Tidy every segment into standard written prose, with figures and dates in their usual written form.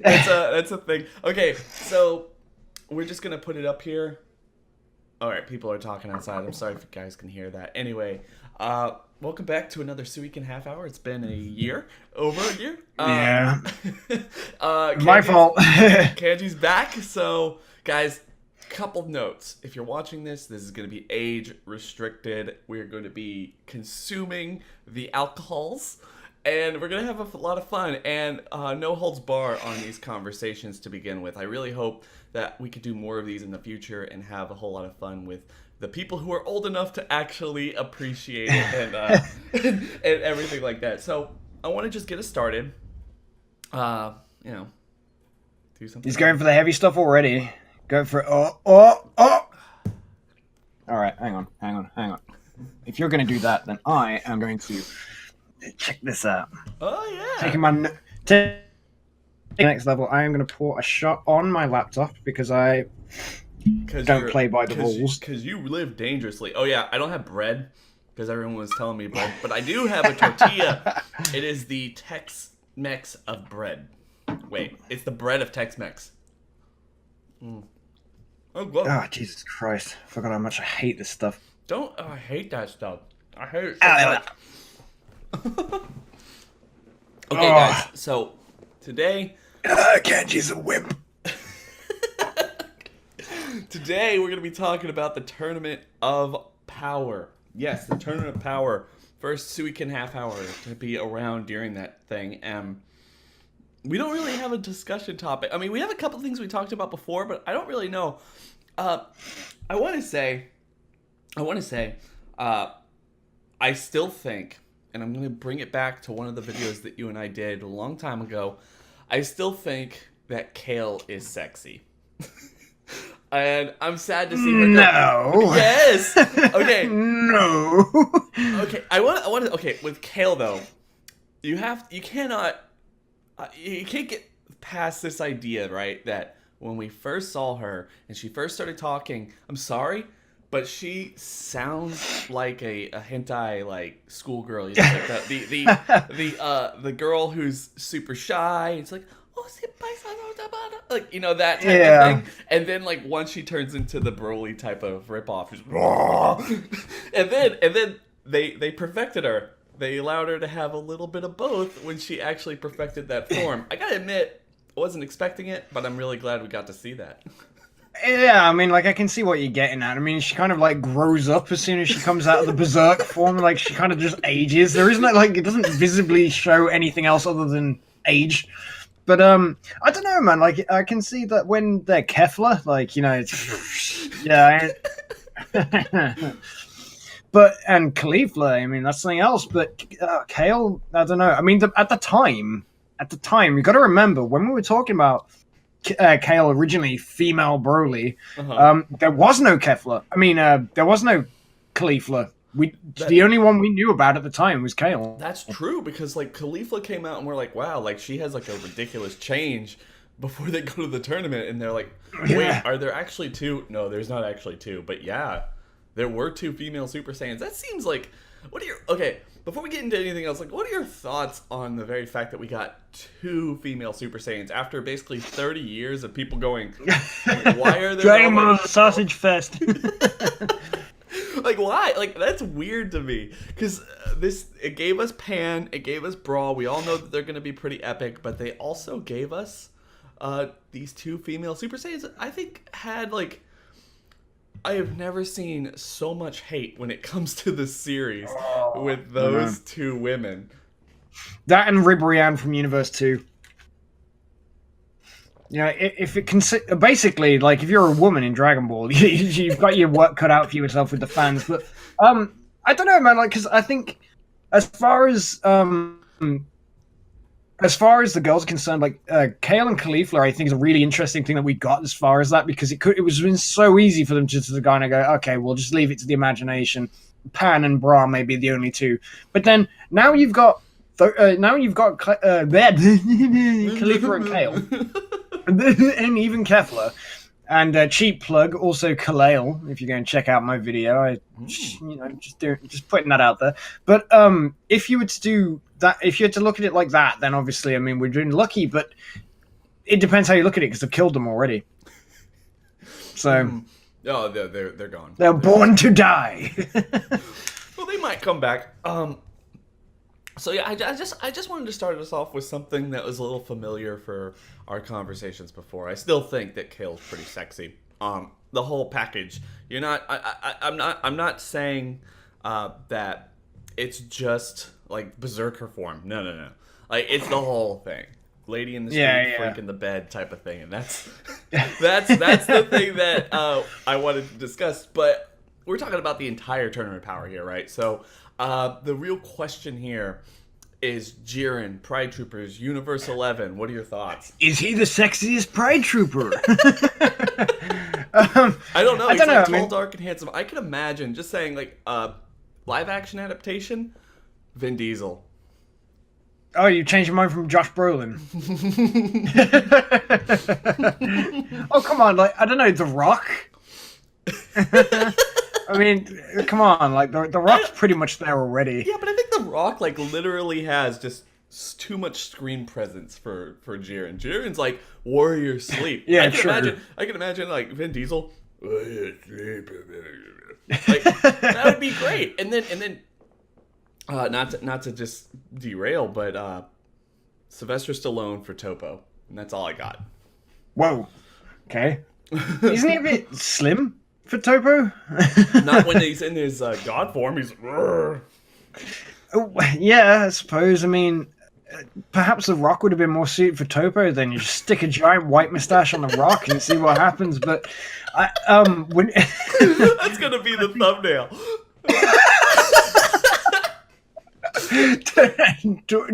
That's a thing. Okay, so we're just gonna put it up here. All right, people are talking outside. I'm sorry if you guys can hear that. Anyway, welcome back to another Suiken Half Hour. It's been a year, over a year. Yeah, my Kanji's, fault. Kanji's back. So, guys, couple notes. If you're watching this is going to be age restricted. We're going to be consuming the alcohols. And we're going to have a lot of fun and no holds bar on these conversations to begin with. I really hope that we could do more of these in the future and have a whole lot of fun with the people who are old enough to actually appreciate it and everything like that. So I want to just get us started. You know, do something. He's going for the heavy stuff already. Go for it. Oh. All right, hang on. If you're going to do that, then I am going to check this out. Oh, yeah. Taking my next level, I am going to pour a shot on my laptop because I don't play by the rules. Because you live dangerously. Oh, yeah, I don't have bread because everyone was telling me bread. But I do have a tortilla. It is the Tex-Mex of bread. Wait, it's the bread of Tex-Mex. Oh, whoa. Oh, Jesus Christ. I forgot how much I hate this stuff. I hate that stuff. I hate it so much. Okay, guys, so today... Kanji's a wimp. Today, we're going to be talking about the Tournament of Power. Yes, the Tournament of Power. First Suiken Half Hour to be around during that thing. We don't really have a discussion topic. I mean, we have a couple things we talked about before, but I don't really know. I want to say, I still think, and I'm going to bring it back to one of the videos that you and I did a long time ago, I still think that Kale is sexy. And I'm sad to see her go. No. Yes. Okay. No. Okay. I want to. Okay. With Kale though, you can't get past this idea, right? That when we first saw her and she first started talking, I'm sorry, but she sounds like a hentai like schoolgirl. You know, like the girl who's super shy. It's like, oh, like, you know, that type of thing. And then like once she turns into the Broly type of ripoff, she's and then they perfected her. They allowed her to have a little bit of both when she actually perfected that form. I gotta admit, I wasn't expecting it, but I'm really glad we got to see that. Yeah, I mean, like, I can see what you're getting at. I mean, she kind of, like, grows up as soon as she comes out of the berserk form. Like, she kind of just ages. There isn't, like, it doesn't visibly show anything else other than age. But, I don't know, man. Like, I can see that when they're Kefla, like, you know, it's... Yeah. But, and Caulifla, I mean, that's something else. But Kale, I don't know. I mean, at the time, you got to remember, when we were talking about Kale originally, female Broly, there was no Kefla. I mean, there was no Caulifla. The only one we knew about at the time was Kale. That's true, because like Caulifla came out and we're like, wow, like she has like a ridiculous change before they go to the tournament, and they're like, wait, are there actually two? No, there's not actually two, but yeah, there were two female Super Saiyans. That seems like, okay, before we get into anything else, like, what are your thoughts on the very fact that we got two female Super Saiyans after basically 30 years of people going, why are there Dragon Ball Sausage Fest? Like, why? Like, that's weird to me. Because it gave us Pan, it gave us Brawl. We all know that they're going to be pretty epic, but they also gave us these two female Super Saiyans that I think had, like, I have never seen so much hate when it comes to the series with those two women. That and Ribrianne from Universe 2. You know, if it can basically, like, if you're a woman in Dragon Ball, you've got your work cut out for yourself with the fans. But I don't know, man. Like, because I think as far as the girls are concerned, like Kale and Caulifla, I think is a really interesting thing that we got as far as that, because it was been so easy for them just to kind of go, okay, we'll just leave it to the imagination. Pan and Bra may be the only two, but then now you've got Caulifla and Kale. And even Kefla and cheap plug, also Kalale. If you go and check out my video, just putting that out there. But if you were to do that, if you had to look at it like that, then obviously, I mean, we're doing lucky. But it depends how you look at it, because they've killed them already. So Oh, they're gone. they're born to die. Well, they might come back. So yeah, I just wanted to start us off with something that was a little familiar for our conversations before. I still think that Kale's pretty sexy. The whole package. You're not. I'm not saying that it's just like berserker form. No. Like it's the whole thing. Lady in the street, freak in the bed type of thing, and that's the thing that I wanted to discuss. But we're talking about the entire tournament power here, right? So the real question here is Jiren, Pride Troopers, Universe 11. What are your thoughts? Is he the sexiest Pride Trooper? I don't know. I don't know. Tall, dark, and handsome. I can imagine just saying like live action adaptation, Vin Diesel. Oh, you changed your mind from Josh Brolin. Oh, come on. Like, I don't know, The Rock? I mean, come on. Like, the Rock's pretty much there already. Yeah, but I think The Rock, like, literally has just too much screen presence for Jiren. Jiren's, like, warrior sleep. Yeah, I can imagine, like, Vin Diesel. Like, that would be great. And then not to just derail, but Sylvester Stallone for Topo, and that's all I got. Whoa. Okay. Isn't he a bit slim for Topo? Not when he's in his god form. He's. Yeah, I suppose. I mean, perhaps The Rock would have been more suited for Topo. Then you just stick a giant white mustache on The Rock and see what happens. But when that's gonna be the thumbnail.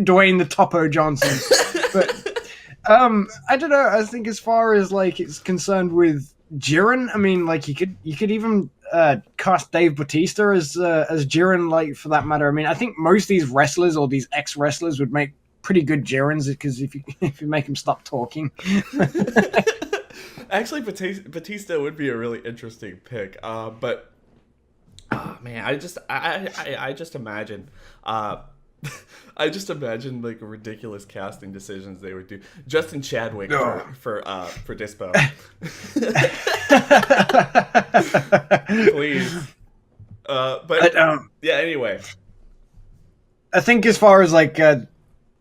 Dwayne the Topo Johnson. But I don't know. I think as far as like it's concerned with Jiren, I mean, like you could even cast Dave Bautista as Jiren, like for that matter. I mean, I think most of these wrestlers or these ex-wrestlers would make pretty good Jirens, because if you make them stop talking. Actually, Batista would be a really interesting pick. But oh, man, I just imagine. I just imagine like ridiculous casting decisions they would do. Justin Chadwick for Dispo. Please. But yeah. Anyway, I think as far as like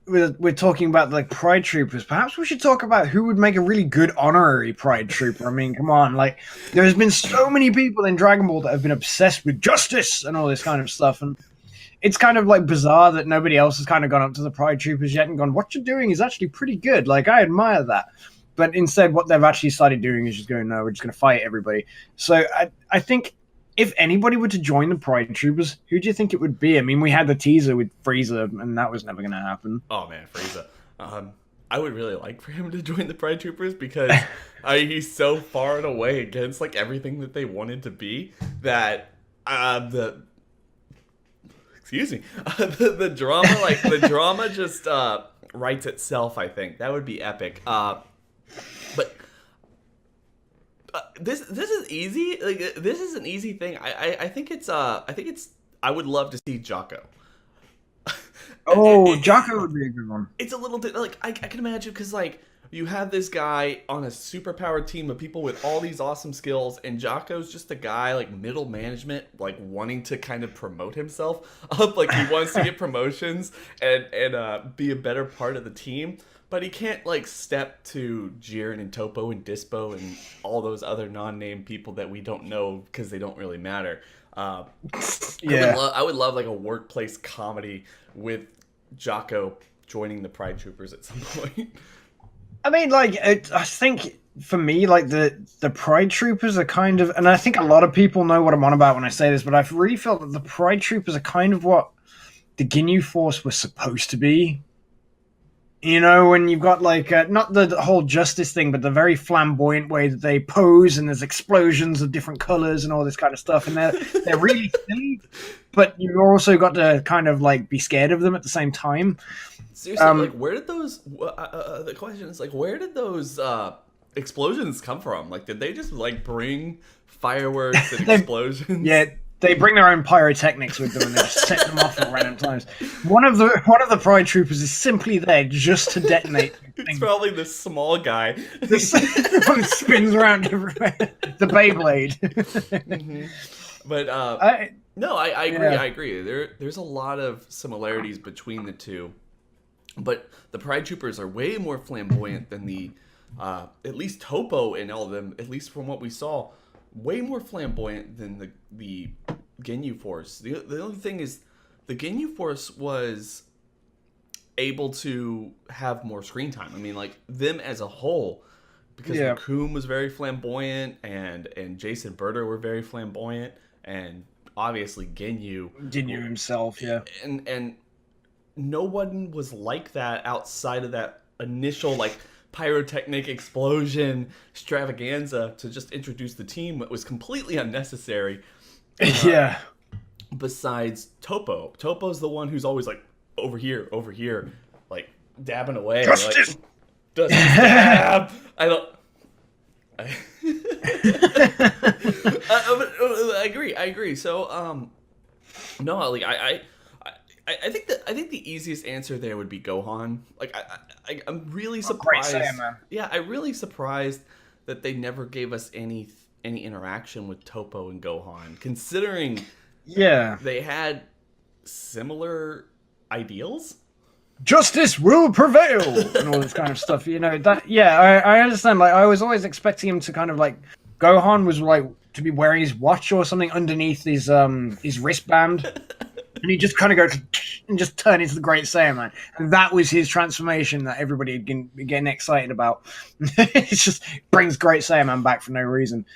we're talking about like Pride Troopers, perhaps we should talk about who would make a really good honorary Pride Trooper. I mean, come on, like there's been so many people in Dragon Ball that have been obsessed with justice and all this kind of stuff, and it's kind of like bizarre that nobody else has kind of gone up to the Pride Troopers yet and gone, what you're doing is actually pretty good. Like, I admire that. But instead, what they've actually started doing is just going, no, we're just going to fight everybody. So I think if anybody were to join the Pride Troopers, who do you think it would be? I mean, we had the teaser with Frieza, and that was never going to happen. Oh, man, Frieza. I would really like for him to join the Pride Troopers because he's so far and away against like everything that they wanted to be that the drama just writes itself. I think that would be epic. But this is easy. Like this is an easy thing. I think it's I would love to see Jocko. Oh, Jocko would be a good one. It's a little bit like I can imagine because like you have this guy on a superpowered team of people with all these awesome skills, and Jocko's just a guy like middle management, like wanting to kind of promote himself up, like he wants to get promotions and be a better part of the team, but he can't like step to Jiren and Topo and Dispo and all those other non-named people that we don't know because they don't really matter. Yeah, I would love like a workplace comedy with Jocko joining the Pride Troopers at some point. I mean, like, I think for me, like the Pride Troopers are kind of, and I think a lot of people know what I'm on about when I say this, but I really felt that the Pride Troopers are kind of what the Ginyu Force was supposed to be. You know, when you've got like not the whole justice thing, but the very flamboyant way that they pose, and there's explosions of different colors and all this kind of stuff, and they're really silly, but you've also got to kind of like be scared of them at the same time. Seriously, like where did those? The question is like, where did those explosions come from? Like, did they just like bring fireworks and explosions? Yeah, They bring their own pyrotechnics with them and they just set them off at random times. One of the Pride Troopers is simply there just to detonate. It's probably the small guy. This one spins around everywhere. The Beyblade. Mm-hmm. But I agree. Yeah. I agree. There's a lot of similarities between the two, but the Pride Troopers are way more flamboyant than the at least Topo and all of them. At least from what we saw, way more flamboyant than the Ginyu Force. The only thing is, the Ginyu Force was able to have more screen time. I mean, like them as a whole, because Raccoon was very flamboyant, and Jason Berter were very flamboyant, and obviously Ginyu himself, yeah. And no one was like that outside of that initial like pyrotechnic explosion extravaganza to just introduce the team. It was completely unnecessary. Yeah. Besides Topo. Topo's the one who's always like over here, like dabbing away. Justice! Like, dab! I agree. So, no, like I think the easiest answer there would be Gohan. Like I'm really surprised. I'm really surprised that they never gave us any interaction with Topo and Gohan, considering they had similar ideals. Justice will prevail and all this kind of stuff. You know that. Yeah, I understand. Like I was always expecting him to kind of like Gohan was like to be wearing his watch or something underneath his wristband. And he just kind of goes and just turn into the Great Saiyaman. And that was his transformation that everybody had been getting excited about. It just brings Great Saiyaman back for no reason.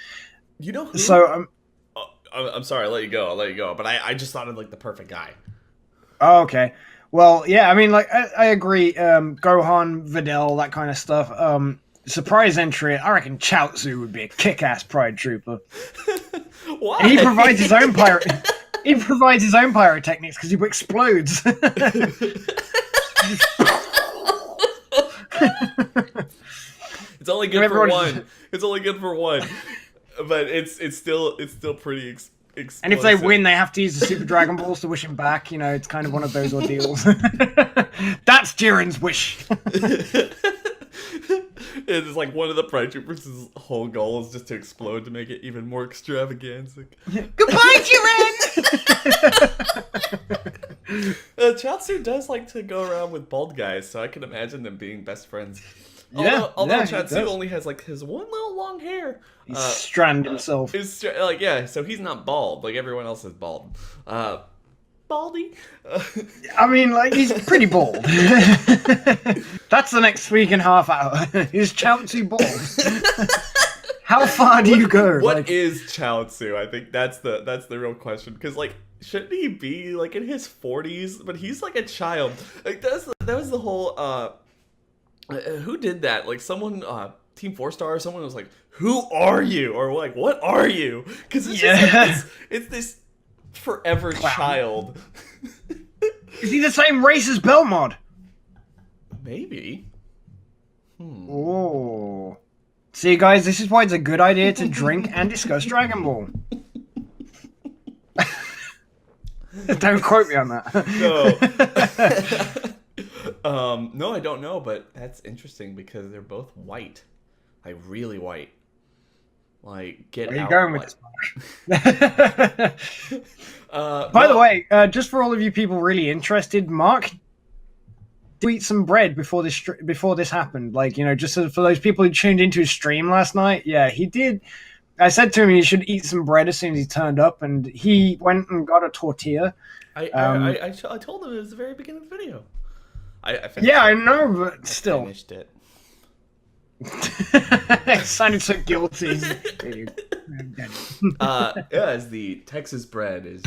You know who? So, I'm sorry, I'll let you go. But I just thought of like the perfect guy. Oh, okay. Well, yeah, I mean, like, I agree. Gohan, Videl, that kind of stuff. Surprise entry, I reckon Chiatzu would be a kick-ass Pride Trooper. Why? And he provides his own He provides his own pyrotechnics because he explodes. It's only good for one. It's only good for one, but it's still pretty explosive. And if they win, they have to use the Super Dragon Balls to wish him back. You know, it's kind of one of those ordeals. That's Jiren's wish. It's like one of the Pride Troopers' whole goal is just to explode to make it even more extravaganza. Goodbye, Jiren! Chiatzu does like to go around with bald guys, so I can imagine them being best friends. Although Chiatzu only has like his one little long hair. He's strand himself. So he's not bald. Like everyone else is bald. Baldy. I mean, like, he's pretty bald. That's the next Suiken Half Hour. Is Chiatzu bald? How far do you go? What is Chiatzu? I think that's the real question. Because like, shouldn't he be like in his 40s? But he's like a child. Like that was the whole. Who did that? Like someone, Team 4-Star. Someone was like, "Who are you?" Or like, "What are you?" Because it's just like it's this forever child. Is he the same race as Belmod? Maybe. Oh. See, guys, this is why it's a good idea to drink and discuss Dragon Ball. Don't quote me on that. No. No, I don't know, but that's interesting because they're both white. Like, really white. Like, get out. Where are you going with this, Mark? By the way, just for all of you people really interested, Mark did eat some bread before this happened. Like, you know, just for those people who tuned into his stream last night, yeah, he did. I said to him he should eat some bread as soon as he turned up, and he went and got a tortilla. I told him it was the very beginning of the video. I know, but still. I finished it. It sounded so guilty. As the Texas bread is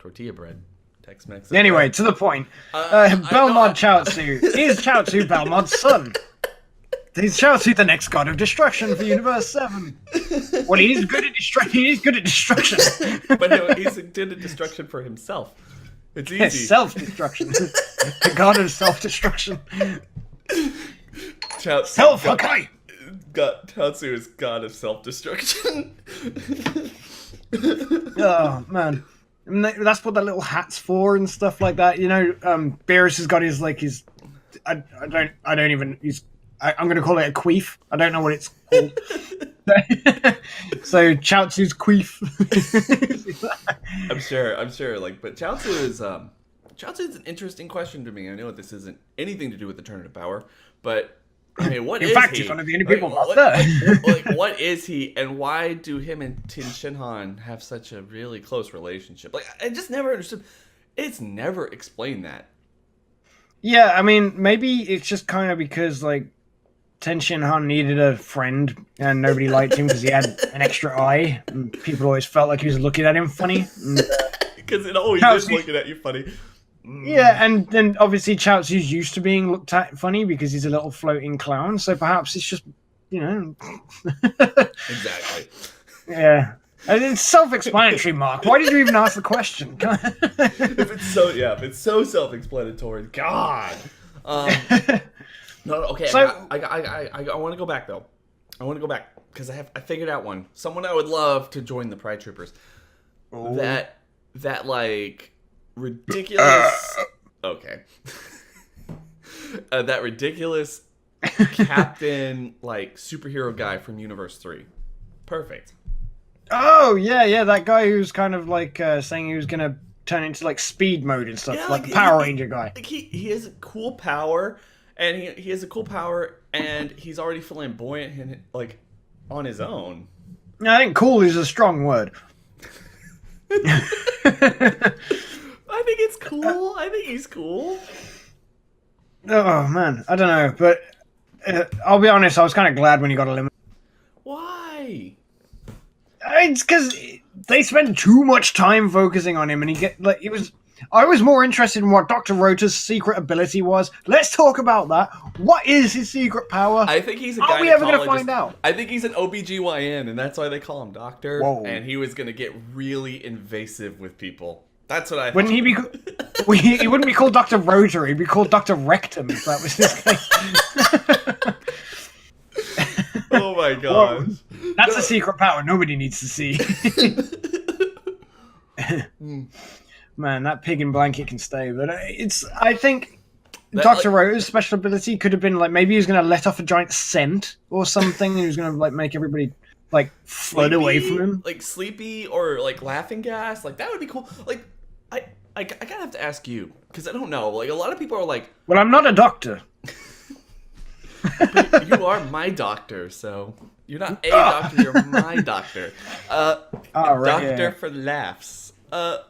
tortilla bread. Tex-Mex. Anyway, to the point. Belmod Chiatzu. Is Chiatzu Belmod's son? Is Chiatzu the next god of destruction for Universe 7? Well, he's good at destruction. But he's good at destruction for himself. It's easy. Self-destruction. The god of self-destruction. Chiatzu is god of self-destruction. Oh man, and that's what that little hat's for and stuff like that. You know, Beerus has got his like his. I don't even. I'm going to call it a queef. I don't know what it's called. So Chiatzu's queef. I'm sure. Like, but Chiatzu is an interesting question to me. I know this isn't anything to do with alternative power, but I mean, what In is fact, he? he's one of the only people What is he, and why do him and Tin Shinhan have such a really close relationship? Like, I just never understood. It's never explained that. Yeah, I mean, maybe it's just kind of because like Ten Shinhan needed a friend and nobody liked him because he had an extra eye, and people always felt like he was looking at him funny. Because it always is looking at you funny. Yeah, and then obviously Chiatzu's used to being looked at funny because he's a little floating clown, so perhaps it's just, you know. Exactly. Yeah. And it's self-explanatory, Mark. Why did you even ask the question? If it's so self-explanatory, God. No, okay. So, I want to go back though. I want to go back because I figured out one. Someone I would love to join the Pride Troopers. Oh. That like ridiculous. Okay. That ridiculous captain like superhero guy from Universe 3. Perfect. Oh, yeah, that guy who's kind of like saying he was going to turn into like speed mode and stuff, like the Power Ranger guy. Like he has a cool power, and he has a cool power, and he's already flamboyant and like on his own. I think cool is a strong word. I think it's cool. I think he's cool. Oh, man, I don't know, but I'll be honest, I was kind of glad when he got eliminated. Why? It's because they spent too much time focusing on him, and I was more interested in what Dr. Rota's secret ability was. Let's talk about that. What is his secret power? I think he's a guy. Are we ever going to find out? I think he's an OBGYN, and that's why they call him Doctor. Whoa. And he was going to get really invasive with people. That's what I. Wouldn't he be? He wouldn't be called Dr. Rota. He'd be called Dr. Rectum if that was his case. Oh my gosh. That's a secret power nobody needs to see. Man, that pig in blanket can stay. But I think Dr. Rota's special ability could have been like maybe he was going to let off a giant scent or something, and he was going to like make everybody like flood away from him, like sleepy or like laughing gas. Like that would be cool. Like I kind of have to ask you because I don't know. Like a lot of people are like, well, I'm not a doctor. But you are my doctor, so you're not a doctor. You're my doctor. Doctor for laughs. I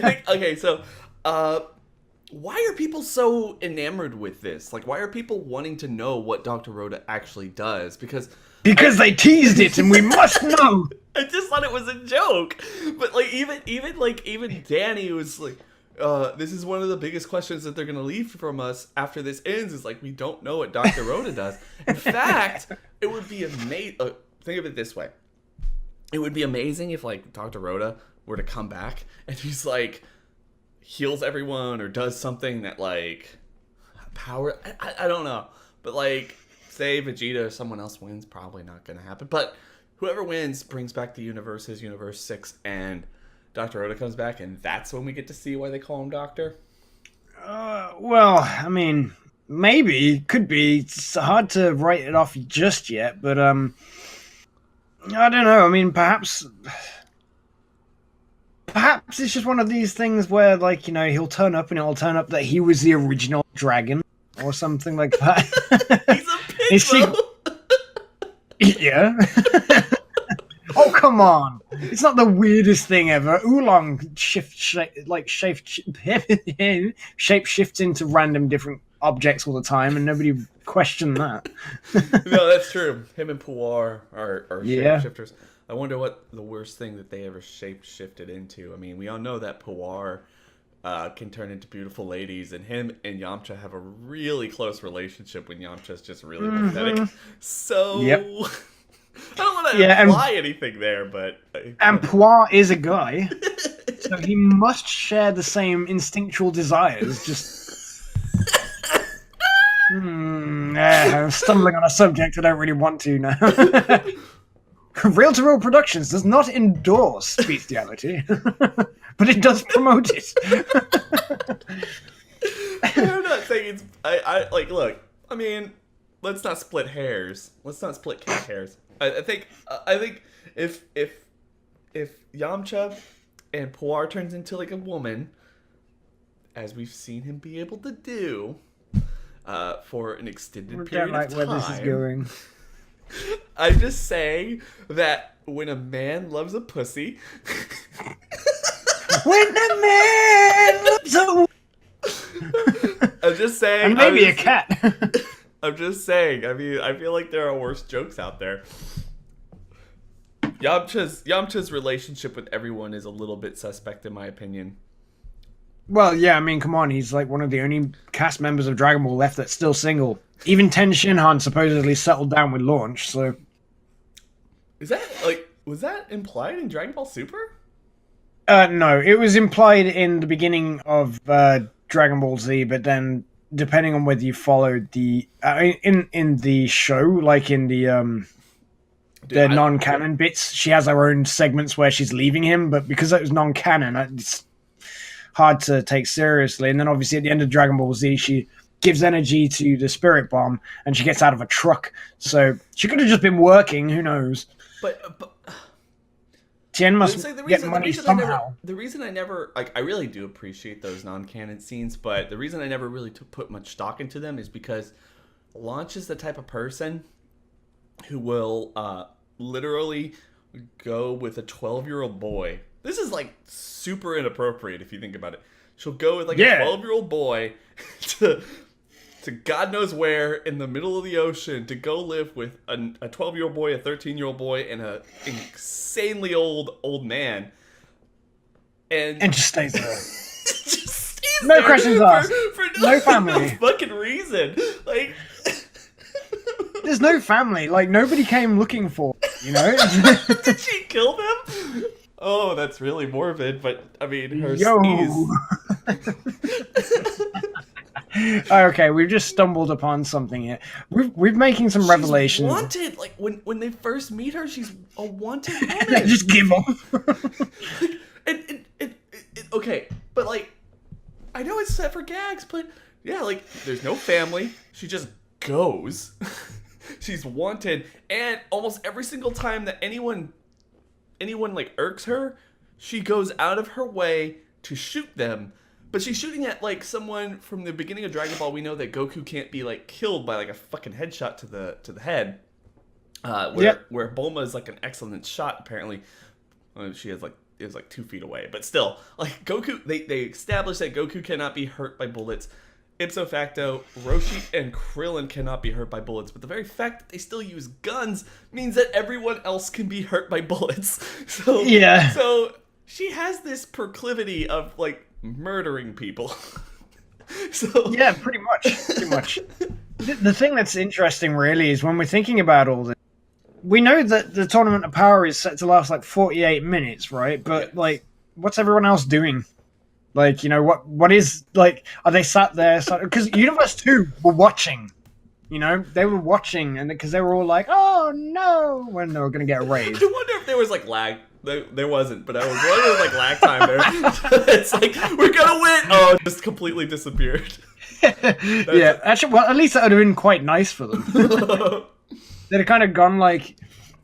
think okay. So, why are people so enamored with this? Like, why are people wanting to know what Dr. Rota actually does? Because they teased it, and we must know. I just thought it was a joke, but like even Danny was like, this is one of the biggest questions that they're gonna leave from us after this ends. Is like we don't know what Dr. Rota does. In fact, it would be amazing. Think of it this way: it would be amazing if like Dr. Rota were to come back and he's like heals everyone or does something that like power. I don't know, but like say Vegeta or someone else wins, probably not gonna happen. But whoever wins brings back the universes, Universe 6, and Dr. Rota comes back, and that's when we get to see why they call him Doctor? Well, I mean, maybe. Could be. It's hard to write it off just yet, but, I don't know. I mean, perhaps it's just one of these things where, like, you know, he'll turn up and it'll turn up that he was the original dragon or something like that. He's a pig, Yeah. Oh, come on. It's not the weirdest thing ever. Oolong shape shifts into random different objects all the time, and nobody questioned that. No, that's true. Him and Puar are shapeshifters. I wonder what the worst thing that they ever shapeshifted into. I mean, we all know that Puar can turn into beautiful ladies, and him and Yamcha have a really close relationship when Yamcha's just really pathetic. So... Yep. I don't want to imply anything there, but... And Puar is a guy, so he must share the same instinctual desires, just... I'm stumbling on a subject I don't really want to now. Real to Real Productions does not endorse bestiality, but it does promote it. I'm not saying it's. I like. Look, I mean, let's not split hairs. Let's not split cat hairs. I think if Yamcha and Puar turns into like a woman, as we've seen him be able to do, for an extended period of time. Where this is going. I'm just saying that when a man loves a pussy, when a man loves a. I'm just saying. And maybe a cat. I'm just saying. I mean, I feel like there are worse jokes out there. Yamcha's relationship with everyone is a little bit suspect, in my opinion. Well, yeah, I mean, come on. He's like one of the only cast members of Dragon Ball left that's still single. Even Ten Shinhan supposedly settled down with Launch, so... Is that, like, was that implied in Dragon Ball Super? No, it was implied in the beginning of Dragon Ball Z, but then, depending on whether you followed the... in the show, like in the non-canon bits, she has her own segments where she's leaving him, but because it was non-canon, it's hard to take seriously. And then obviously at the end of Dragon Ball Z, she gives energy to the Spirit Bomb, and she gets out of a truck. So she could have just been working, who knows? But Tien must get money somehow. The reason I never, like, I really do appreciate those non-canon scenes, but the reason I never really put much stock into them is because Launch is the type of person who will literally go with a 12-year-old boy. This is, like, super inappropriate if you think about it. She'll go with, like, a 12-year-old boy to God knows where in the middle of the ocean to go live with a 12-year-old boy, a 13-year-old boy, and an insanely old man. And just stays there. Just stays no there questions asked. For no family. No fucking reason. Like... There's no family. Like, nobody came looking for her, you know? Did she kill them? Oh, that's really morbid, but, I mean, her Okay, we've just stumbled upon something here. We're making some revelations. She's wanted. Like, when they first meet her, she's a wanted woman. Just give up. Okay, but, like, I know it's set for gags, but, yeah, like, there's no family. She just goes. She's wanted, and almost every single time that anyone like irks her, she goes out of her way to shoot them. But she's shooting at like someone from the beginning of Dragon Ball. We know that Goku can't be like killed by like a fucking headshot to the head. Where Bulma is like an excellent shot apparently. She has like it was like 2 feet away, but still like Goku. They established that Goku cannot be hurt by bullets. Ipso facto, Roshi and Krillin cannot be hurt by bullets, but the very fact that they still use guns means that everyone else can be hurt by bullets. So she has this proclivity of like murdering people. So yeah, pretty much. The thing that's interesting really is when we're thinking about all this, we know that the Tournament of Power is set to last like 48 minutes, right? But like, what's everyone else doing? Like, you know, what is, like, are they sat there? Because Universe 2 were watching, you know? They were watching, and because they were all like, oh, no, when they were going to get raised. I wonder if there was, like, lag. There wasn't, but I was wondering if there was, like, lag time there. It's like, we're going to win! Oh, it just completely disappeared. Yeah, actually, well, at least that would have been quite nice for them. They'd have kind of gone, like,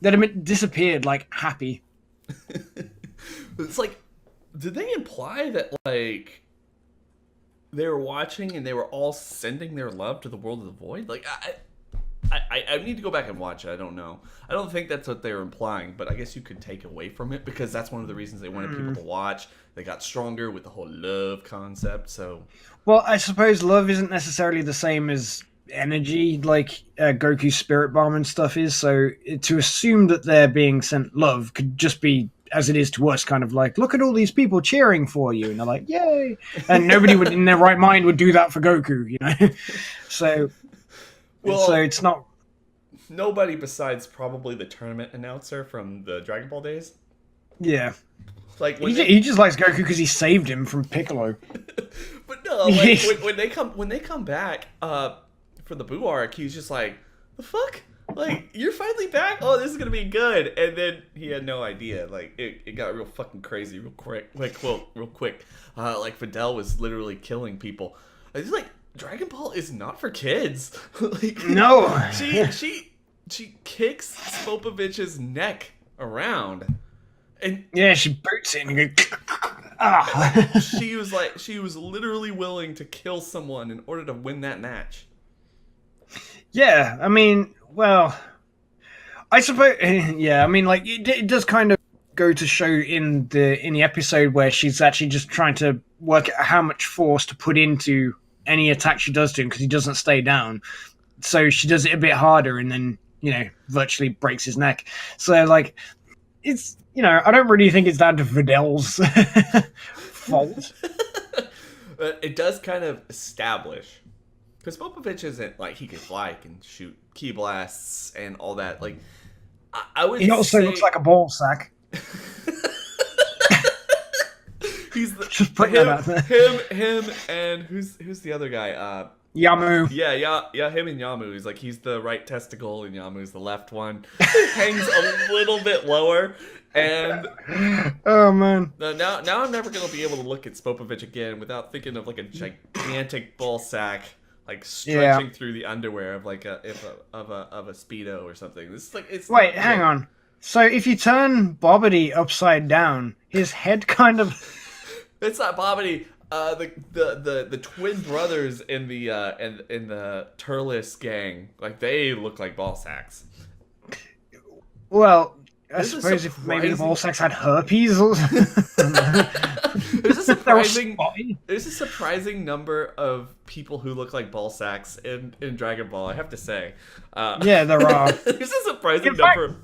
they'd have disappeared, like, happy. It's like, did they imply that, like, they were watching and they were all sending their love to the world of the void? Like, I need to go back and watch it. I don't know. I don't think that's what they were implying, but I guess you could take away from it because that's one of the reasons they wanted people to watch. They got stronger with the whole love concept, so... Well, I suppose love isn't necessarily the same as energy, like Goku's Spirit Bomb and stuff is, so to assume that they're being sent love could just be as it is to us, kind of like, look at all these people cheering for you, and they're like, yay! And nobody would, in their right mind, would do that for Goku, you know? So it's not... Nobody besides probably the tournament announcer from the Dragon Ball days. Yeah. Like he just likes Goku because he saved him from Piccolo. But no, like, when they come back for the Buu arc, he's just like, the fuck? Like, you're finally back? Oh, this is gonna be good. And then he had no idea. Like, it got real fucking crazy real quick. Like, well, real quick. Like, Videl was literally killing people. It's like, Dragon Ball is not for kids. Like, No. She kicks Spopovich's neck around. And yeah, she boots it and you go, ah. she was literally willing to kill someone in order to win that match. Yeah, I mean, well, I suppose, yeah, I mean, like, it does kind of go to show in the episode where she's actually just trying to work out how much force to put into any attack she does to him because he doesn't stay down. So she does it a bit harder and then, virtually breaks his neck. So, like, it's, I don't really think it's down to Videl's fault. But it does kind of establish. Because Popovich isn't, like, he can fly, he can shoot key blasts and all that. Like, I would He also looks like a ball sack. He's the, just put that out there. Him, and who's the other guy? Yamu. Yeah, him and Yamu. He's the right testicle and Yamu's the left one. Hangs a little bit lower. And oh man. Now I'm never gonna be able to look at Spopovich again without thinking of like a gigantic ball sack. Like stretching through the underwear of like a speedo or something. This is like it's. Wait, hang on. So if you turn Bobbity upside down, his head kind of. It's not Bobbity. The twin brothers in the Turles gang, like they look like ball sacks. Well, I suppose if maybe the ball sacks had herpes or something. There's a surprising number of people who look like ball sacks in Dragon Ball, I have to say. Yeah, there are. There's a surprising number.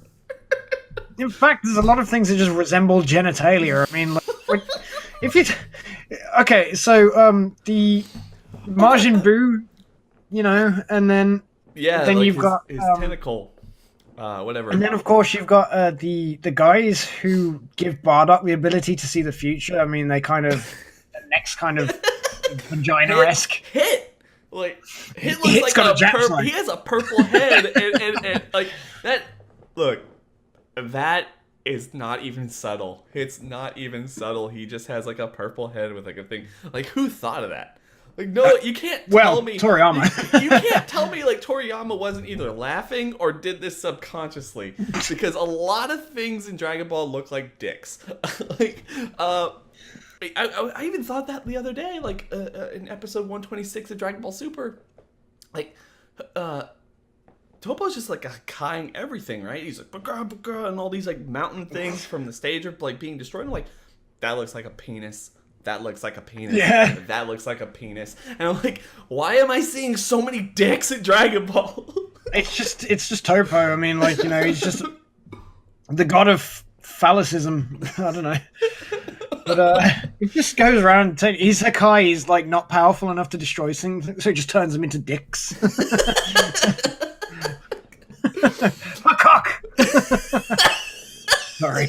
In fact, there's a lot of things that just resemble genitalia. I mean, like, if you... Okay, so the Majin Buu, and then... Yeah, then like you've got... his tentacle. Whatever. And then, of course, you've got the guys who give Bardock the ability to see the future. I mean, they kind of... the next kind of vagina-esque. Hit! Like, Hit looks like he has a purple head, and like, that... Look, that is not even subtle. It's not even subtle. He just has, like, a purple head with, like, a thing. Like, who thought of that? Like, no, you can't tell me... Toriyama. You can't tell me, like, Toriyama wasn't either laughing or did this subconsciously. Because a lot of things in Dragon Ball look like dicks. Like, I even thought that the other day, like, in episode 126 of Dragon Ball Super. Like, Topo's just, like, kaiing everything, right? He's like, "Baga," and all these, like, mountain things from the stage are, like, being destroyed. I'm like, that looks like a penis. That looks like a penis. Yeah. That looks like a penis. And I'm like, why am I seeing so many dicks in Dragon Ball? It's just Topo. I mean, like, he's just the god of phallicism. I don't know. But it just goes around. He's HaC. He's, like, not powerful enough to destroy things, so he just turns them into dicks. A cock! Sorry.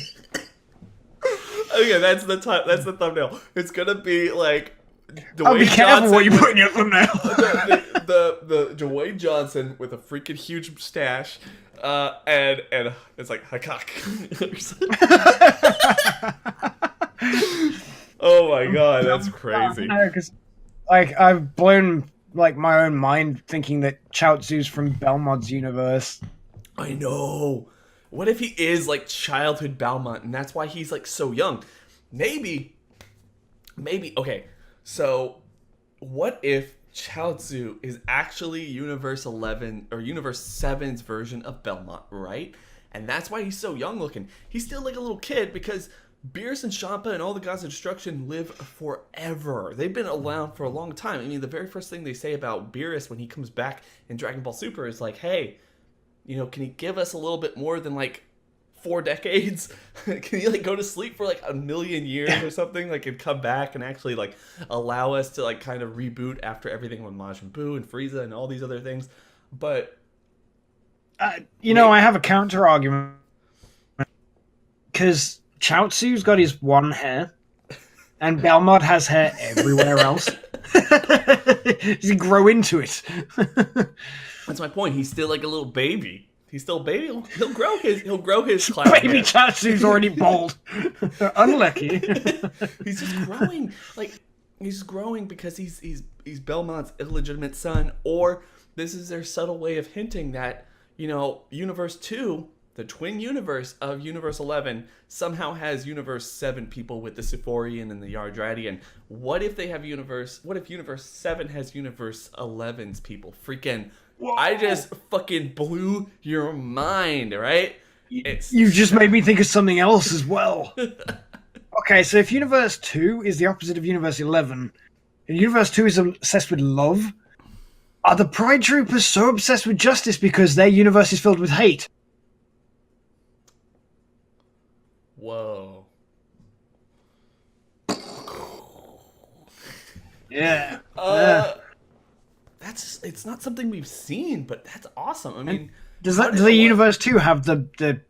Okay, that's the thumbnail. It's gonna be like Dwayne be careful what you put in your thumbnail. the Dwayne Johnson with a freaking huge mustache, and it's like HaC. Oh my god, that's crazy. No, because like I've blown like my own mind thinking that Chiatzu's from Belmont's universe. I know. What if he is like childhood Balmont and that's why he's like so young? Maybe, okay, so what if Chiatzu is actually Universe 11 or Universe 7's version of Belmont, right? And that's why he's so young looking. He's still like a little kid because Beerus and Champa and all the gods of destruction live forever. They've been around for a long time. I mean, the very first thing they say about Beerus when he comes back in Dragon Ball Super is like, hey, can he give us a little bit more than like 4 decades? Can he like go to sleep for like 1,000,000 years or something? Like and come back and actually like allow us to like kind of reboot after everything with Majin Buu and Frieza and all these other things. But I have a counter argument because Chiatzu's got his one hair, and Belmont has hair everywhere else. Does he grow into it? That's my point. He's still like a little baby. He's still baby. He'll grow his clown Baby hair. Chiatzu's already bald. Unlucky. He's just growing. Like, he's growing because he's Belmont's illegitimate son, or this is their subtle way of hinting that, you know, Universe 2, the twin universe of Universe 11, somehow has Universe 7 people with the Sephorian and the Yardradian. What if Universe 7 has Universe 11's people? Freaking, whoa. I just fucking blew your mind, right? You just made me think of something else as well. Okay, so if Universe 2 is the opposite of Universe 11, and Universe 2 is obsessed with love, are the Pride Troopers so obsessed with justice because their universe is filled with hate? Whoa. Yeah. It's not something we've seen, but that's awesome. I mean, does the Universe 2 have the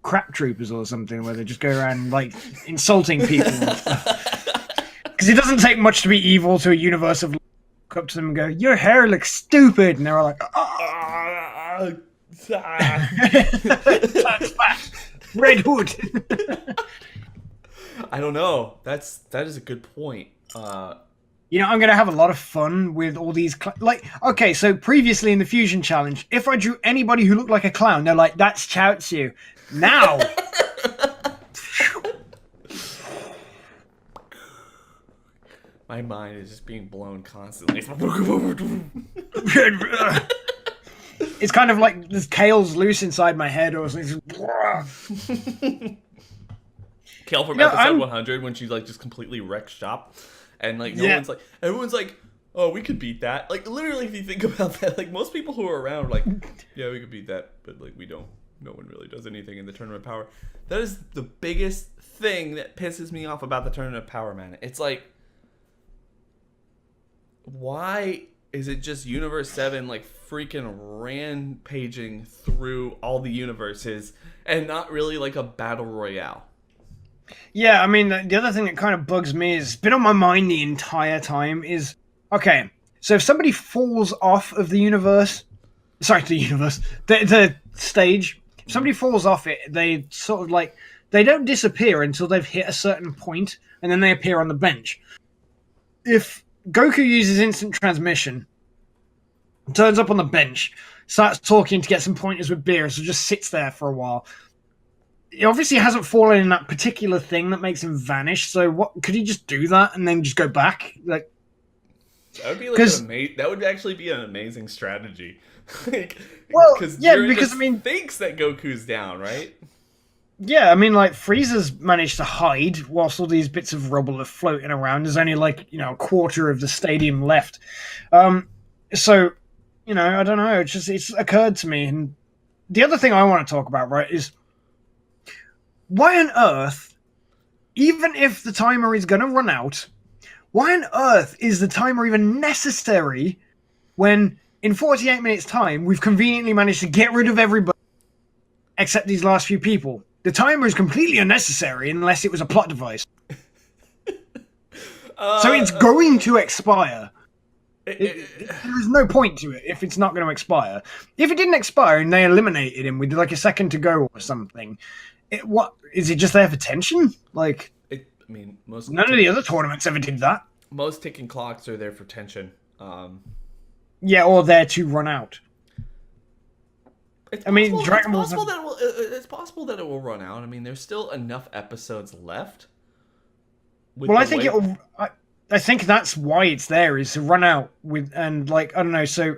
crap troopers or something where they just go around like insulting people? Because it doesn't take much to be evil to a universe of look up to them and go, "Your hair looks stupid," and they're all like, Red Hood. I don't know. That is a good point. You know, I'm going to have a lot of fun with all these... okay, so previously in the Fusion Challenge, if I drew anybody who looked like a clown, they're like, that's Chiatzu. Now... My mind is just being blown constantly. It's kind of like this Kale's loose inside my head or something. Kale from episode 100 when she like just completely wrecks shop. And like everyone's like, oh, we could beat that. Like literally, if you think about that, like most people who are around, are like, yeah, we could beat that, but like we don't. No one really does anything in the Tournament of Power. That is the biggest thing that pisses me off about the Tournament of Power, man. It's like, why is it just Universe 7 like freaking rampaging through all the universes and not really like a battle royale? Yeah, I mean, the other thing that kind of bugs me is, it's been on my mind the entire time is, okay, so if somebody falls off of the universe, the stage, if somebody falls off it, they sort of like, they don't disappear until they've hit a certain point, and then they appear on the bench. If Goku uses instant transmission, turns up on the bench, starts talking to get some pointers with beer, so just sits there for a while. He obviously hasn't fallen in that particular thing that makes him vanish, so what could he just do that and then just go back? Like, that would be like that would actually be an amazing strategy. Like, well, yeah, because I mean, thinks that Goku's down, right? Yeah, I mean, like Frieza's managed to hide whilst all these bits of rubble are floating around. There's only like a quarter of the stadium left, so I don't know. It's occurred to me, and the other thing I want to talk about, right, is why on earth, even if the timer is going to run out, why on earth is the timer even necessary when in 48 minutes' time we've conveniently managed to get rid of everybody except these last few people? The timer is completely unnecessary unless it was a plot device. So it's going to expire. There is no point to it if it's not going to expire. If it didn't expire and they eliminated him with like a second to go or something, what is it just there for tension? Like, none of the other tournaments ever did that. Most ticking clocks are there for tension. Yeah, or there to run out. It's possible that it will run out. I mean, there's still enough episodes left. Well, I think it'll. I think that's why it's there, is to run out with, and like, I don't know. So,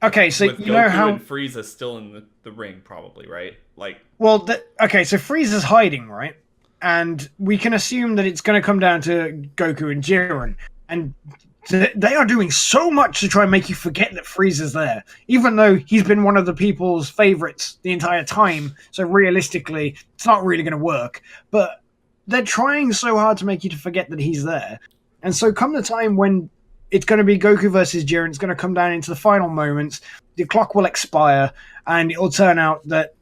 okay, so with you know Goku how and Frieza still in the ring, probably, right? Like, well, okay, so Frieza's hiding, right? And we can assume that it's going to come down to Goku and Jiren, and they are doing so much to try and make you forget that Frieza's there, even though he's been one of the people's favorites the entire time. So realistically, it's not really going to work. But they're trying so hard to make you to forget that he's there. And so come the time when it's going to be Goku versus Jiren, it's going to come down into the final moments, the clock will expire, and it'll turn out that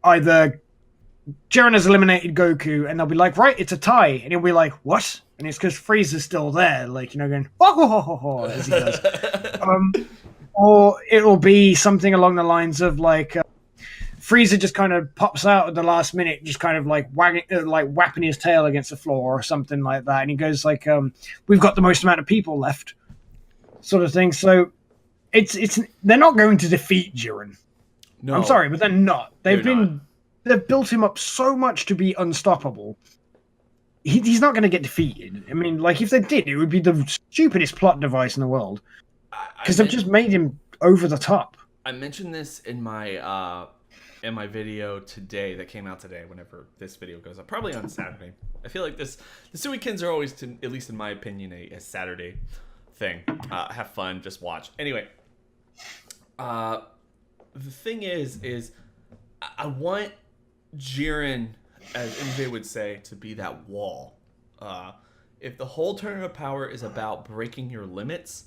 either Jiren has eliminated Goku, and they'll be like, right, it's a tie. And he'll be like, what? And it's because Frieza's still there, like, going, ho, ho, ho, ho, ho, as he does. Or it'll be something along the lines of, like, Frieza just kind of pops out at the last minute, just kind of like whapping his tail against the floor or something like that, and he goes like, "We've got the most amount of people left," sort of thing. So it's they're not going to defeat Jiren. No, I'm sorry, but they're not. They've built him up so much to be unstoppable. He's not going to get defeated. I mean, like, if they did, it would be the stupidest plot device in the world. Because they've just made him over the top. I mentioned this in my video today that came out today, whenever this video goes up. Probably on Saturday. I feel like the Suikens are always, at least in my opinion, a Saturday thing. Have fun, just watch. Anyway, the thing is I want Jiren, as MJ would say, to be that wall. If the whole Tournament of Power is about breaking your limits,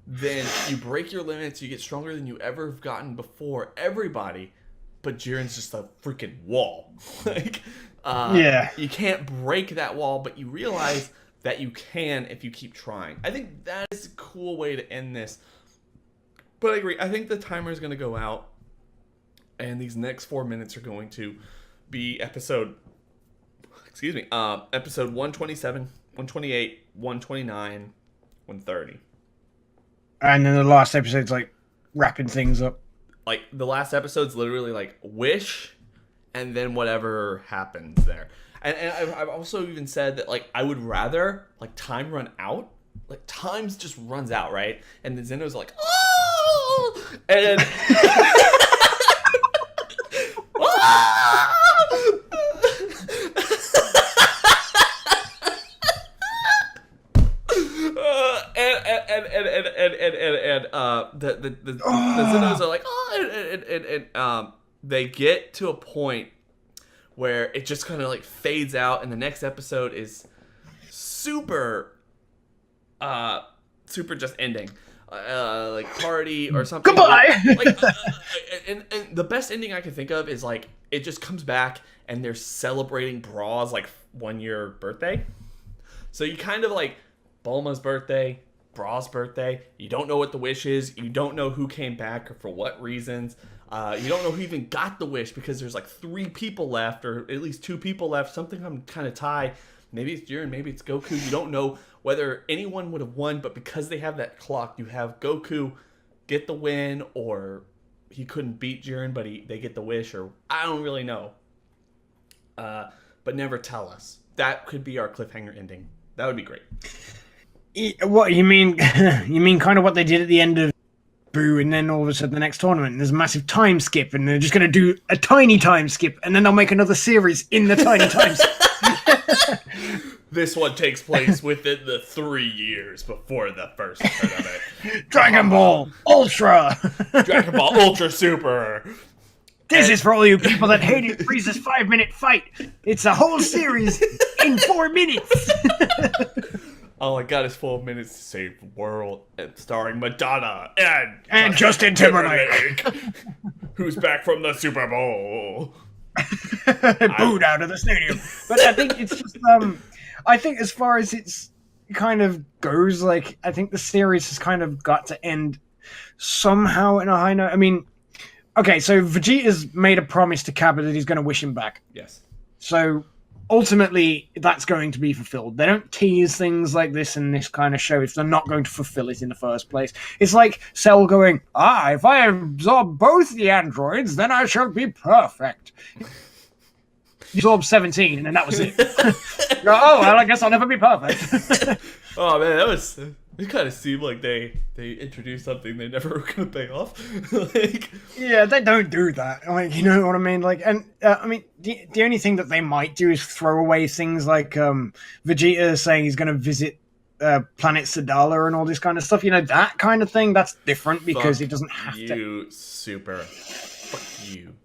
then you break your limits, you get stronger than you ever have gotten before everybody, but Jiren's just a freaking wall. You can't break that wall, but you realize that you can if you keep trying. I think that is a cool way to end this. But I agree. I think the timer is going to go out, and these next 4 minutes are going to be episode 127, 128, 129, 130. And then the last episode's like wrapping things up. Like, the last episode's literally like wish, and then whatever happens there. And I've also even said that, like, I would rather, like, time run out. Like, times just runs out, right? And the Zendo's like, oh! And the Zendos are like, oh, and they get to a point where it just kind of like fades out, and the next episode is super just ending, like party or something. Goodbye. And the best ending I can think of is like it just comes back and they're celebrating Braw's like 1 year birthday. So you kind of like Bulma's birthday, Braw's birthday. You don't know what the wish is. You don't know who came back or for what reasons. You don't know who even got the wish because there's like 3 people left, or at least 2 people left. Something I'm kind of tied. Maybe it's Jiren, maybe it's Goku. You don't know whether anyone would have won, but because they have that clock, you have Goku get the win, or he couldn't beat Jiren, but they get the wish, or I don't really know. But never tell us. That could be our cliffhanger ending. That would be great. What you mean? You mean kind of what they did at the end of Boo, and then all of a sudden the next tournament, there's a massive time skip, and they're just going to do a tiny time skip, and then they'll make another series in the tiny time skip. This one takes place within the 3 years before the first tournament. Dragon Ball Ultra! Dragon Ball Ultra Super! This is for all you people that hated Frieza's 5-minute fight. It's a whole series in 4 minutes. All I got is 4 minutes to save the world, and starring Madonna and Justin Timberlake, who's back from the Super Bowl. Booed out of the stadium. But I think it's just I think as far as it's kind of goes, like, I think the series has kind of got to end somehow in a high note. I mean, okay, so Vegeta's made a promise to Kappa that he's going to wish him back. Yes. So ultimately, that's going to be fulfilled. They don't tease things like this in this kind of show if they're not going to fulfill it in the first place. It's like Cell going, if I absorb both the androids, then I shall be perfect. He absorbed 17, and then that was it. Oh, well, I guess I'll never be perfect. Oh, man, it kind of seemed like they introduced something they never were going to pay off. Yeah, they don't do that. Like, you know what I mean? Like, and I mean, the only thing that they might do is throw away things like Vegeta saying he's going to visit planet Sadala and all this kind of stuff. You know, that kind of thing. That's different because it doesn't have to. You super. Fuck you.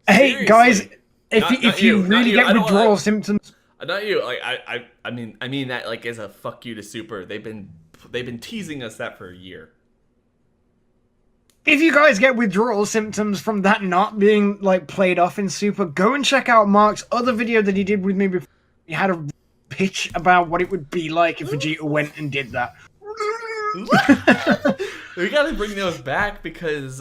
Hey, Seriously. Guys, if you really get withdrawal symptoms. Not you. Like I mean that like as a fuck you to Super. They've been teasing us that for a year. If you guys get withdrawal symptoms from that not being like played off in Super, go and check out Mark's other video that he did with me before. He had a pitch about what it would be like if Vegeta went and did that. We gotta bring those back because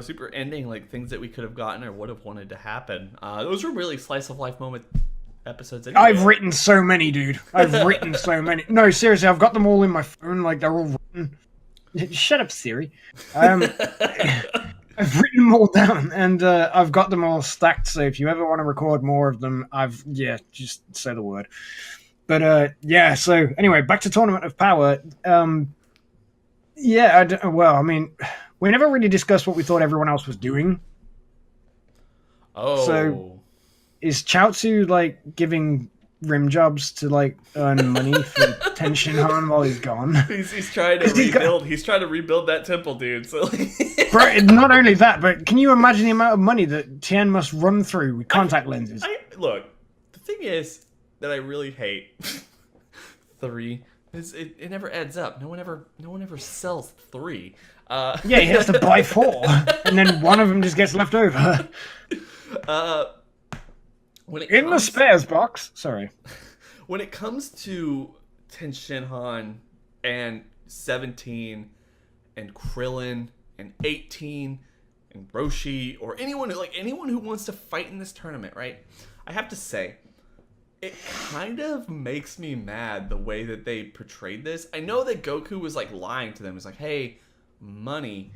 super ending, like things that we could have gotten or would have wanted to happen. Those were really slice of life moment episodes. Anyway. I've written so many, dude. I've written so many. No, seriously, I've got them all in my phone. Like they're all written. Shut up, Siri. I've written them all down, and I've got them all stacked. So if you ever want to record more of them, just say the word. But so anyway, back to Tournament of Power. We never really discussed what we thought everyone else was doing. Oh. So is Chiatzu like giving rim jobs to like earn money for Tenshin Han while he's gone? He's trying to rebuild. He's trying to rebuild that temple, dude. So, bro, not only that, but can you imagine the amount of money that Tien must run through with contact lenses? Look, the thing is that I really hate 3 is it never adds up. No one ever sells 3. He has to buy 4, and then one of them just gets left over. In the spares box. Sorry. When it comes to Tenshin Han and 17 and Krillin and 18 and Roshi or anyone who wants to fight in this tournament, right? I have to say, it kind of makes me mad the way that they portrayed this. I know that Goku was like lying to them. It's like, hey, money.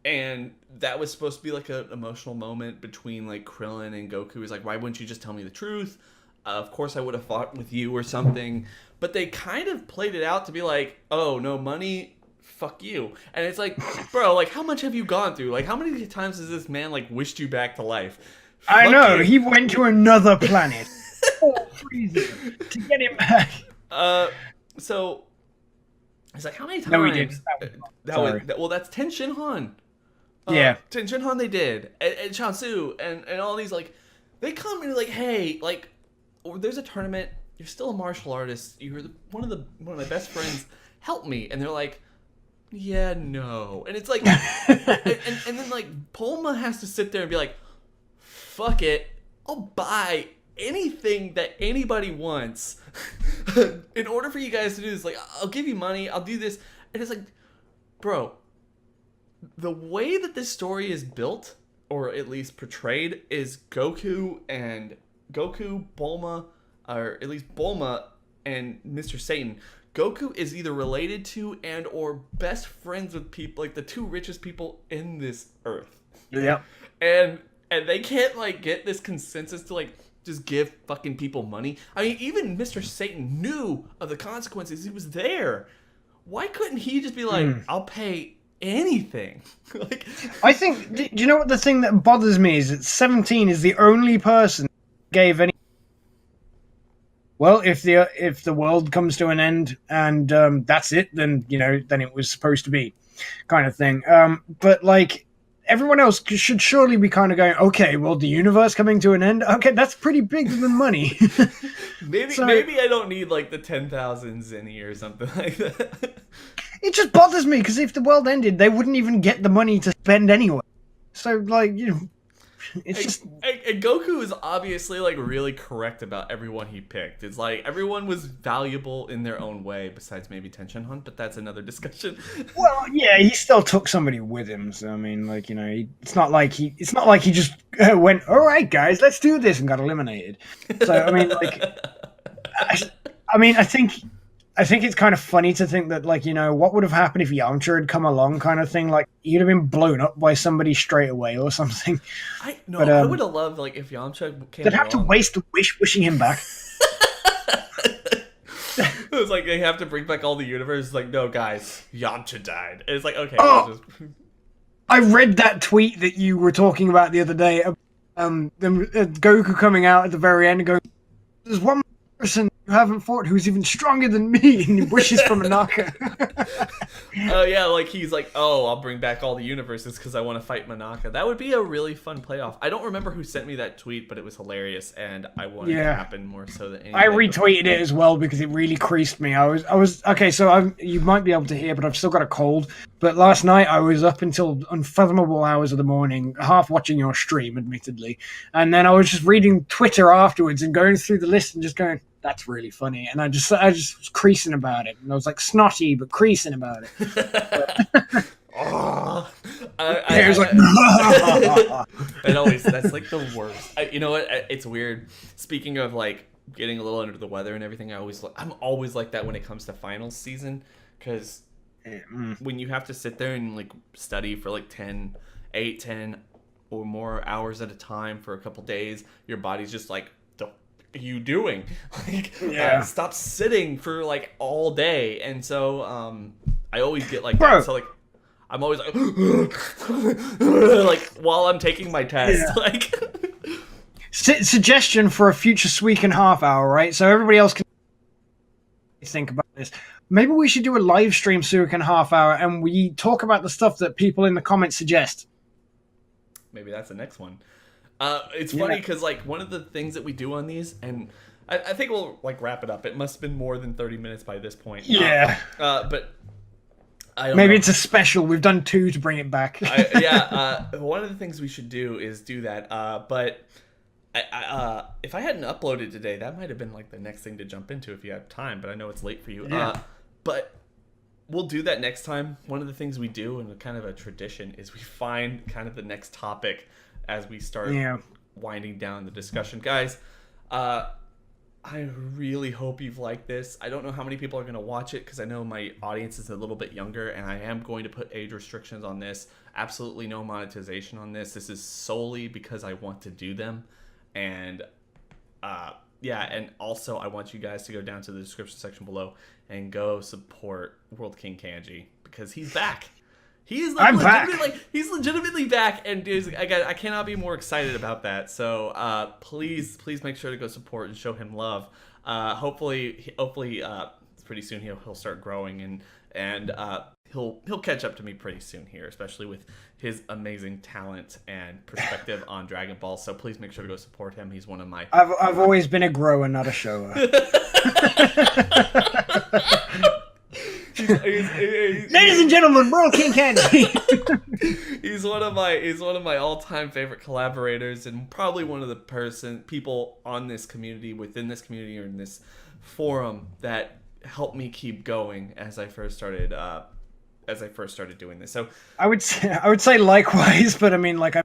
And that was supposed to be like an emotional moment between like Krillin and Goku. He's like, why wouldn't you just tell me the truth? Of course I would have fought with you or something. But they kind of played it out to be like, oh, no money, fuck you. And it's like, bro, like how much have you gone through? Like how many times has this man like wished you back to life? I know, he went to another planet. Freezer to get him back. So it's like, how many times? No, we didn't. That's Tenshin Han. Tenshin Han they did, and Chiatzu, and all these, like, they come in like, hey, like, there's a tournament, you're still a martial artist, you're one of my best friends, help me. And they're like, yeah, no. And it's like, and then like Bulma has to sit there and be like, fuck it, I'll buy anything that anybody wants in order for you guys to do this. Like, I'll give you money, I'll do this. And it's like, bro, the way that this story is built, or at least portrayed, is Goku, Bulma, or at least Bulma and Mr. Satan. Goku is either related to and or best friends with people, like the 2 richest people in this earth. Yeah. And they can't like get this consensus to like just give fucking people money. I mean, even Mr. Satan knew of the consequences. He was there. Why couldn't he just be like, I'll pay anything? Like, I think, do you know what the thing that bothers me is that 17 is the only person who gave any. Well, if the world comes to an end and that's it, then then it was supposed to be, kind of thing. But like everyone else should surely be kind of going, okay, well, the universe coming to an end. Okay, that's pretty big than money. maybe I don't need like the 10,000 zenny or something like that. It just bothers me because if the world ended, they wouldn't even get the money to spend anyway. So like it's just. And Goku is obviously like really correct about everyone he picked. It's like everyone was valuable in their own way, besides maybe Tenshin Han, but that's another discussion. Well, yeah, he still took somebody with him. So I mean, like it's not like he just went, all right, guys, let's do this, and got eliminated. So I mean, like, I think it's kind of funny to think that, like, what would have happened if Yamcha had come along, kind of thing. Like, he'd have been blown up by somebody straight away or something. I would have loved, like, if Yamcha came they'd have to waste a wish wishing him back. It was like, they have to bring back all the universe. Like, no, guys, Yamcha died. And it's like, okay. I read that tweet that you were talking about the other day. Goku coming out at the very end and going, there's one person you haven't fought who's even stronger than me, and he wishes from Manaka. Oh yeah, like he's like, oh, I'll bring back all the universes because I want to fight Manaka. That would be a really fun playoff. I don't remember who sent me that tweet, but it was hilarious, and I wanted it to happen more so than anything. I retweeted it as well because it really creased me. I was okay. So you might be able to hear, but I've still got a cold. But last night I was up until unfathomable hours of the morning, half watching your stream, admittedly, and then I was just reading Twitter afterwards and going through the list and just going, that's really funny. And I just was creasing about it. And I was like snotty, but creasing about it. Oh, It was like, it always, that's like the worst. You know what? It's weird. Speaking of like getting a little under the weather and everything, I'm always like that when it comes to finals season, because when you have to sit there and like study for like 10 or more hours at a time for a couple days, your body's just like, the f- are you doing? Like, stop sitting for like all day. And so I always get like that. So like I'm always like like while I'm taking my test. Like suggestion for a future Suiken Half Hour, right? So everybody else can think about this. Maybe we should do a live stream Suiken Half Hour and we talk about the stuff that people in the comments suggest. Maybe that's the next one. It's funny because like one of the things that we do on these, and I think we'll like wrap it up. It must have been more than 30 minutes by this point. Yeah. But I don't maybe know. it's a special. We've done 2 to bring it back. One of the things we should do is do that. But if I hadn't uploaded today, that might have been like the next thing to jump into if you have time. But I know it's late for you. Yeah. But we'll do that next time. One of the things we do, and kind of a tradition, is we find kind of the next topic as we start winding down the discussion. Guys, I really hope you've liked this. I don't know how many people are going to watch it because I know my audience is a little bit younger, and I am going to put age restrictions on this. Absolutely no monetization on this. This is solely because I want to do them. And and also I want you guys to go down to the description section below and go support World King Kanji because he's back. He is he's legitimately back, and dude, I cannot be more excited about that. So please make sure to go support and show him love. Hopefully pretty soon he'll start growing and he'll catch up to me pretty soon here, especially with his amazing talent and perspective on Dragon Ball. So please make sure to go support him. He's one of my. I've always been a grower, not a shower. Ladies and gentlemen, World King Kanji. He's one of my all-time favorite collaborators, and probably one of the people on this community, within this community, or in this forum that helped me keep going as I first started doing this. So I would say likewise, but I mean, like,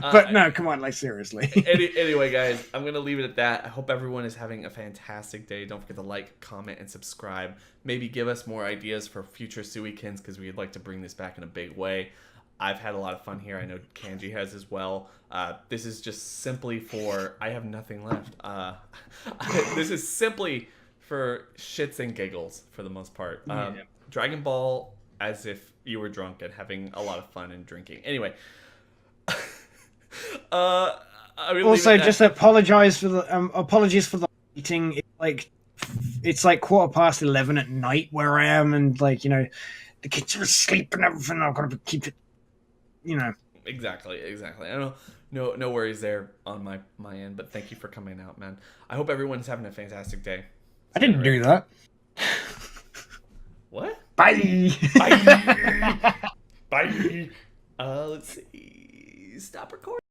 but no, come on, like, seriously. Anyway, guys, I'm gonna leave it at that. I hope everyone is having a fantastic day. Don't forget to like, comment, and subscribe. Maybe give us more ideas for future Suikens, because we'd like to bring this back in a big way. I've had a lot of fun here. I know Kanji has as well. This is just simply for, I have nothing left. This is simply for shits and giggles for the most part. Dragon Ball as if you were drunk and having a lot of fun and drinking. Anyway, also just apologies for the eating. It's like 11:15 at night where I am, and like, you know, the kids are asleep and everything. I've got to keep it, you know. Exactly. I don't know. No worries there on my end, but thank you for coming out, man. I hope everyone's having a fantastic day. I didn't do that. What? Bye. Bye. Let's see. Stop recording.